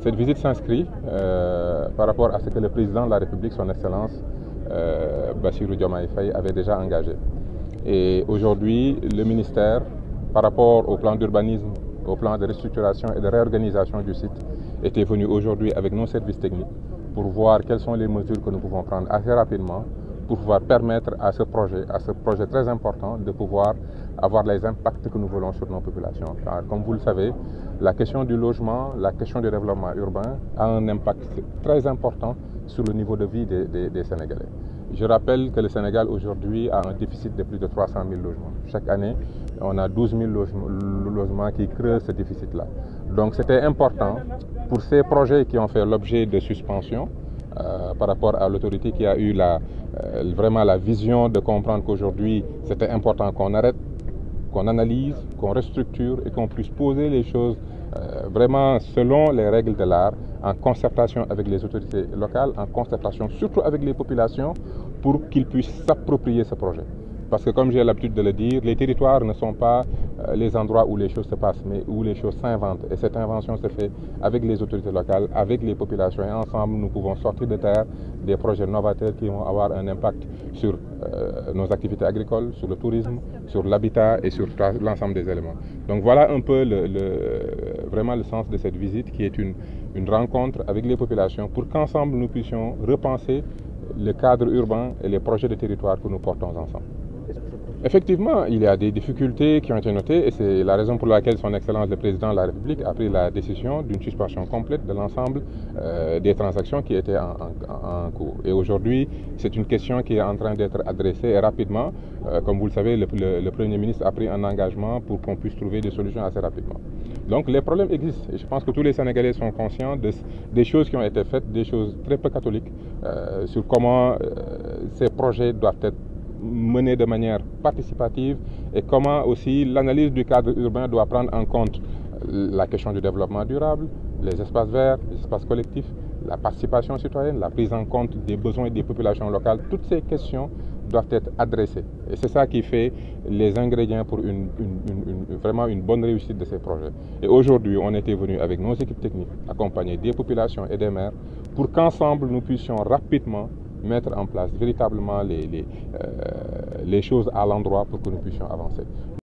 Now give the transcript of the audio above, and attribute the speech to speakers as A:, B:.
A: Cette visite s'inscrit par rapport à ce que le président de la République, son Excellence Bassirou Diomaye Faye, avait déjà engagé. Et aujourd'hui, le ministère, par rapport au plan d'urbanisme, au plan de restructuration et de réorganisation du site, était venu aujourd'hui avec nos services techniques pour voir quelles sont les mesures que nous pouvons prendre assez rapidement pour pouvoir permettre à ce projet très important de pouvoir avoir les impacts que nous voulons sur nos populations. Car comme vous le savez, la question du logement, la question du développement urbain a un impact très important sur le niveau de vie des Sénégalais. Je rappelle que le Sénégal aujourd'hui a un déficit de plus de 300 000 logements. Chaque année, on a 12 000 logements qui creusent ce déficit-là. Donc c'était important pour ces projets qui ont fait l'objet de suspension par rapport à l'autorité qui a eu vraiment la vision de comprendre qu'aujourd'hui c'était important qu'on arrête, qu'on analyse, qu'on restructure et qu'on puisse poser les choses vraiment selon les règles de l'art, en concertation avec les autorités locales, en concertation surtout avec les populations pour qu'ils puissent s'approprier ce projet. Parce que comme j'ai l'habitude de le dire, les territoires ne sont pas les endroits où les choses se passent, mais où les choses s'inventent. Et cette invention se fait avec les autorités locales, avec les populations. Et ensemble, nous pouvons sortir de terre des projets novateurs qui vont avoir un impact sur nos activités agricoles, sur le tourisme, sur l'habitat et sur l'ensemble des éléments. Donc voilà un peu vraiment le sens de cette visite qui est une rencontre avec les populations pour qu'ensemble nous puissions repenser le cadre urbain et les projets de territoire que nous portons ensemble. Effectivement, il y a des difficultés qui ont été notées et c'est la raison pour laquelle son Excellence le Président de la République a pris la décision d'une suspension complète de l'ensemble des transactions qui étaient en cours. Et aujourd'hui, c'est une question qui est en train d'être adressée et rapidement. Comme vous le savez, le Premier ministre a pris un engagement pour qu'on puisse trouver des solutions assez rapidement. Donc les problèmes existent et je pense que tous les Sénégalais sont conscients des choses qui ont été faites, des choses très peu catholiques sur comment ces projets doivent être menée de manière participative et comment aussi l'analyse du cadre urbain doit prendre en compte la question du développement durable, les espaces verts, les espaces collectifs, la participation citoyenne, la prise en compte des besoins des populations locales. Toutes ces questions doivent être adressées. Et c'est ça qui fait les ingrédients pour vraiment une bonne réussite de ces projets. Et aujourd'hui, on était venu avec nos équipes techniques, accompagnées des populations et des maires, pour qu'ensemble nous puissions rapidement mettre en place véritablement les choses à l'endroit pour que nous puissions avancer.